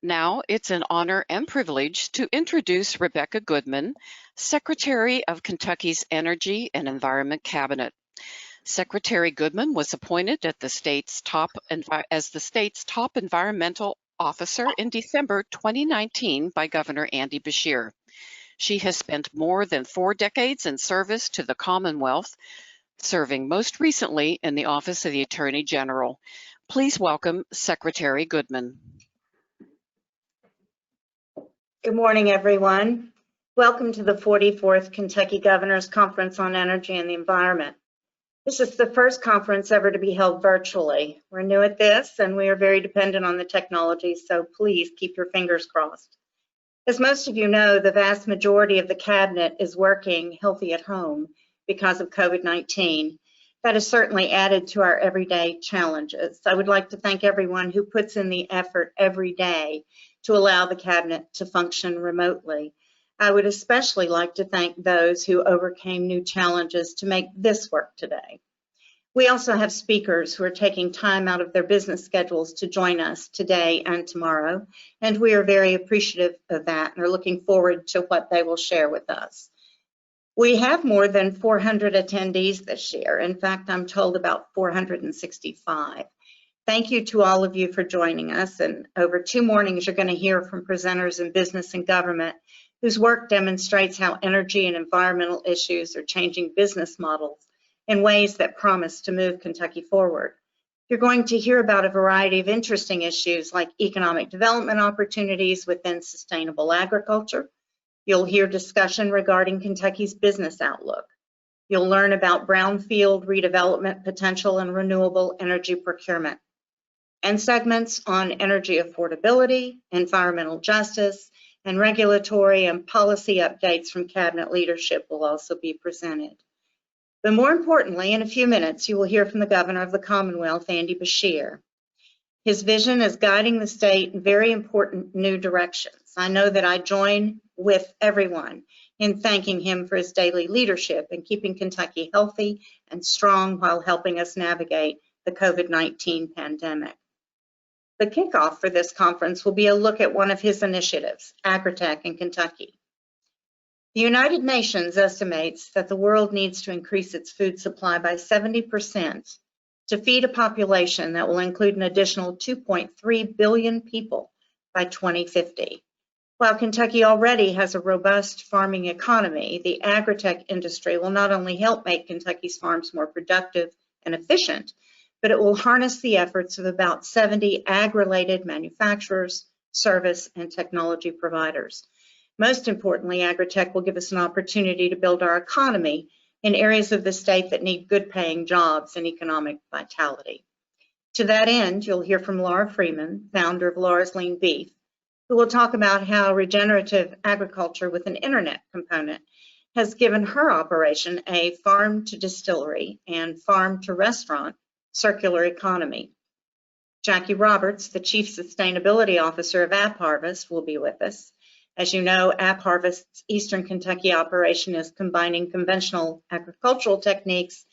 Now it's an honor and privilege to introduce Rebecca Goodman, Secretary of Kentucky's Energy and Environment Cabinet. Secretary Goodman was appointed as the state's top environmental officer in December 2019 by Governor Andy Beshear. She has spent more than 4 decades in service to the Commonwealth, serving most recently in the Office of the Attorney General. Please welcome Secretary Goodman. Good morning, everyone. Welcome to the 44th Kentucky Governor's Conference on Energy and the Environment. This is the first conference ever to be held virtually. We're new at this and we are very dependent on the technology, so please keep your fingers crossed. As most of you know, the vast majority of the cabinet is working healthy at home because of COVID-19. That has certainly added to our everyday challenges. I would like to thank everyone who puts in the effort every day to allow the cabinet to function remotely. I would especially like to thank those who overcame new challenges to make this work today. We also have speakers who are taking time out of their business schedules to join us today and tomorrow, and we are very appreciative of that and are looking forward to what they will share with us. We have more than 400 attendees this year. In fact, I'm told about 465. Thank you to all of you for joining us, and over 2 mornings you're going to hear from presenters in business and government whose work demonstrates how energy and environmental issues are changing business models in ways that promise to move Kentucky forward. You're going to hear about a variety of interesting issues like economic development opportunities within sustainable agriculture. You'll hear discussion regarding Kentucky's business outlook. You'll learn about brownfield redevelopment potential and renewable energy procurement, and segments on energy affordability, environmental justice, and regulatory and policy updates from cabinet leadership will also be presented. But more importantly, in a few minutes, you will hear from the Governor of the Commonwealth, Andy Beshear. His vision is guiding the state in very important new directions. I know that I join with everyone in thanking him for his daily leadership in keeping Kentucky healthy and strong while helping us navigate the COVID-19 pandemic. The kickoff for this conference will be a look at one of his initiatives, Agritech in Kentucky. The United Nations estimates that the world needs to increase its food supply by 70% to feed a population that will include an additional 2.3 billion people by 2050. While Kentucky already has a robust farming economy, the agritech industry will not only help make Kentucky's farms more productive and efficient, but it will harness the efforts of about 70 ag-related manufacturers, service, and technology providers. Most importantly, Agritech will give us an opportunity to build our economy in areas of the state that need good-paying jobs and economic vitality. To that end, you'll hear from Laura Freeman, founder of Laura's Lean Beef, who will talk about how regenerative agriculture with an internet component has given her operation a farm-to-distillery and farm-to-restaurant circular economy. Jackie Roberts, the Chief Sustainability Officer of AppHarvest, will be with us. As you know, AppHarvest's Eastern Kentucky operation is combining conventional agricultural techniques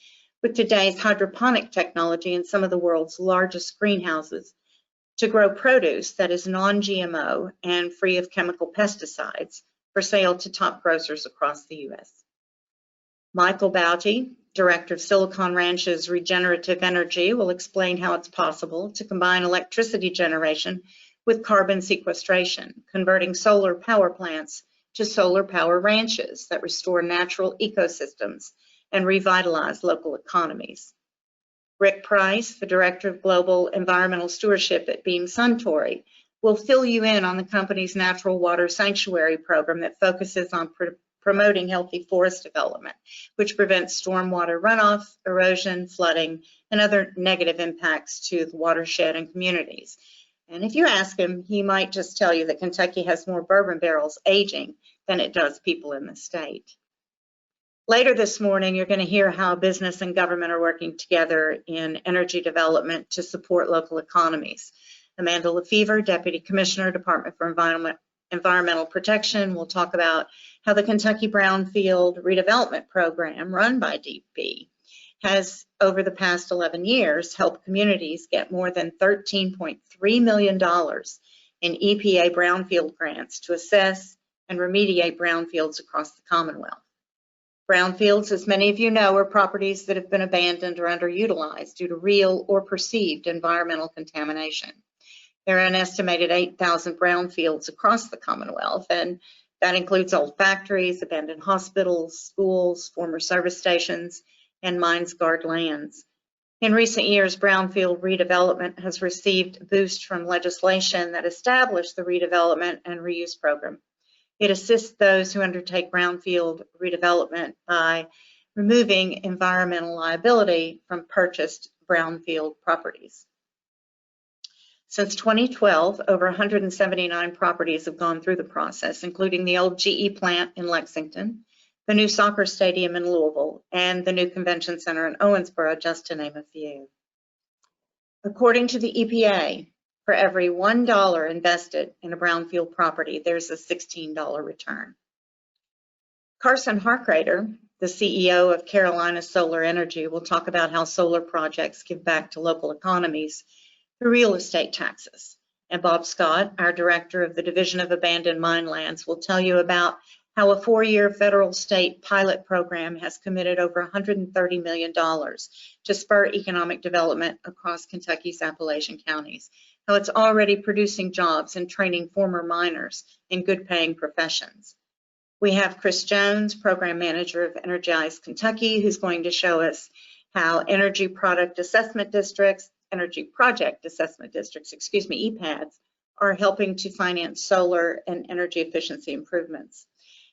with today's hydroponic technology in some of the world's largest greenhouses to grow produce that is non-GMO and free of chemical pesticides for sale to top grocers across the U.S. Michael Bougie, Director of Silicon Ranch's Regenerative Energy, will explain how it's possible to combine electricity generation with carbon sequestration, converting solar power plants to solar power ranches that restore natural ecosystems and revitalize local economies. Rick Price, the Director of Global Environmental Stewardship at Beam Suntory, will fill you in on the company's natural water sanctuary program that focuses on promoting healthy forest development, which prevents stormwater runoff, erosion, flooding, and other negative impacts to the watershed and communities. And if you ask him, he might just tell you that Kentucky has more bourbon barrels aging than it does people in the state. Later this morning, you're going to hear how business and government are working together in energy development to support local economies. Amanda Lefevre, Deputy Commissioner, Department for Environmental Protection, will talk about how the Kentucky Brownfield Redevelopment Program run by DP has, over the past 11 years, helped communities get more than $13.3 million in EPA brownfield grants to assess and remediate brownfields across the Commonwealth. Brownfields, as many of you know, are properties that have been abandoned or underutilized due to real or perceived environmental contamination. There are an estimated 8,000 brownfields across the Commonwealth, and that includes old factories, abandoned hospitals, schools, former service stations, and mines-guard lands. In recent years, brownfield redevelopment has received a boost from legislation that established the redevelopment and reuse program. It assists those who undertake brownfield redevelopment by removing environmental liability from purchased brownfield properties. Since 2012, over 179 properties have gone through the process, including the old GE plant in Lexington, the new soccer stadium in Louisville, and the new convention center in Owensboro, just to name a few. According to the EPA, for every $1 invested in a brownfield property, there's a $16 return. Carson Harkrader, the CEO of Carolina Solar Energy, will talk about how solar projects give back to local economies through real estate taxes. And Bob Scott, our director of the Division of Abandoned Mine Lands, will tell you about how a 4-year federal state pilot program has committed over $130 million to spur economic development across Kentucky's Appalachian counties, how it's already producing jobs and training former miners in good-paying professions. We have Chris Jones, program manager of Energize Kentucky, who's going to show us how energy project assessment districts, EPADs, are helping to finance solar and energy efficiency improvements.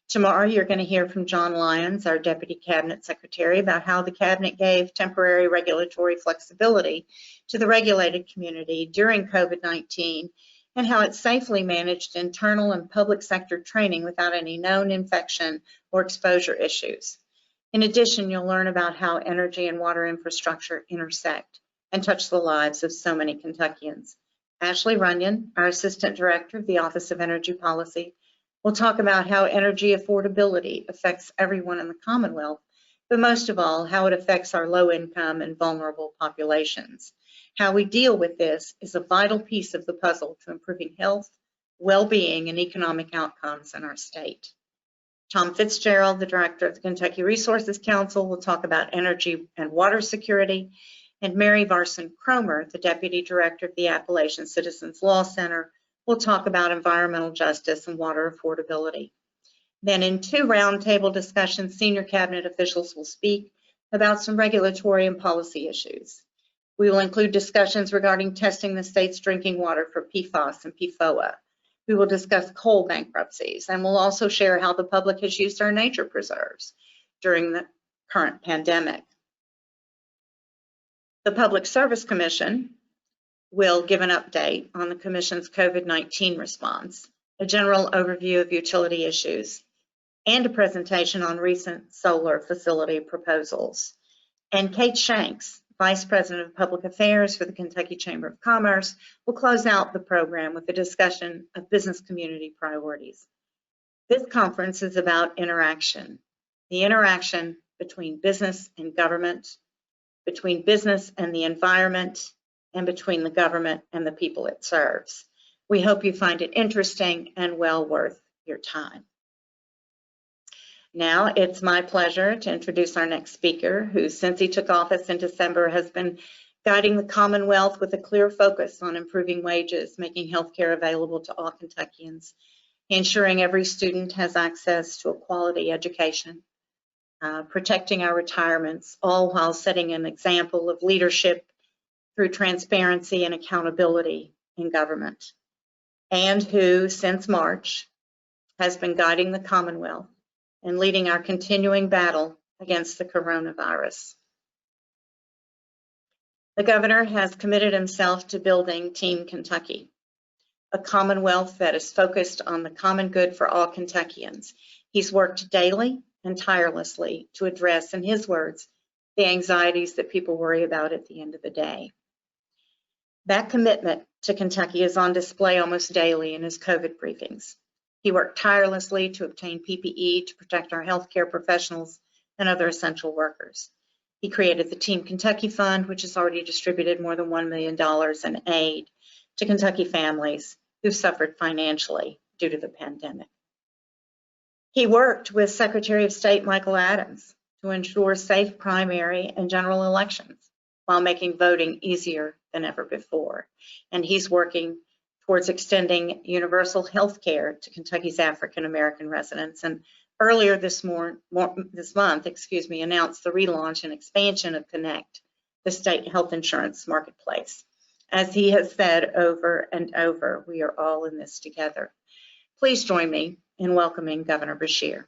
Tomorrow, you're going to hear from John Lyons, our Deputy Cabinet Secretary, about how the Cabinet gave temporary regulatory flexibility to the regulated community during COVID-19 and how it safely managed internal and public sector training without any known infection or exposure issues. In addition, you'll learn about how energy and water infrastructure intersect and touch the lives of so many Kentuckians. Ashley Runyon, our Assistant Director of the Office of Energy Policy, will talk about how energy affordability affects everyone in the Commonwealth, but most of all, how it affects our low-income and vulnerable populations. How we deal with this is a vital piece of the puzzle to improving health, well-being, and economic outcomes in our state. Tom Fitzgerald, the Director of the Kentucky Resources Council, will talk about energy and water security, and Mary Varson Cromer, the Deputy Director of the Appalachian Citizens Law Center, will talk about environmental justice and water affordability. Then in 2 roundtable discussions, senior cabinet officials will speak about some regulatory and policy issues. We will include discussions regarding testing the state's drinking water for PFAS and PFOA. We will discuss coal bankruptcies, and we'll also share how the public has used our nature preserves during the current pandemic. The Public Service Commission will give an update on the Commission's COVID-19 response, a general overview of utility issues, and a presentation on recent solar facility proposals. And Kate Shanks, Vice President of Public Affairs for the Kentucky Chamber of Commerce, will close out the program with a discussion of business community priorities. This conference is about interaction, the interaction between business and government, between business and the environment, and between the government and the people it serves. We hope you find it interesting and well worth your time. Now it's my pleasure to introduce our next speaker, who since he took office in December has been guiding the Commonwealth with a clear focus on improving wages, making healthcare available to all Kentuckians, ensuring every student has access to a quality education, protecting our retirements, all while setting an example of leadership through transparency and accountability in government, and who, since March, has been guiding the Commonwealth and leading our continuing battle against the coronavirus. The governor has committed himself to building Team Kentucky, a Commonwealth that is focused on the common good for all Kentuckians. He's worked daily and tirelessly to address, in his words, the anxieties that people worry about at the end of the day. That commitment to Kentucky is on display almost daily in his COVID briefings. He worked tirelessly to obtain PPE to protect our healthcare professionals and other essential workers. He created the Team Kentucky Fund, which has already distributed more than $1 million in aid to Kentucky families who suffered financially due to the pandemic. He worked with Secretary of State Michael Adams to ensure safe primary and general elections while making voting easier than ever before. And he's working towards extending universal health care to Kentucky's African American residents. And earlier this month, announced the relaunch and expansion of Connect, the state health insurance marketplace. As he has said over and over, we are all in this together. Please join me in welcoming Governor Beshear.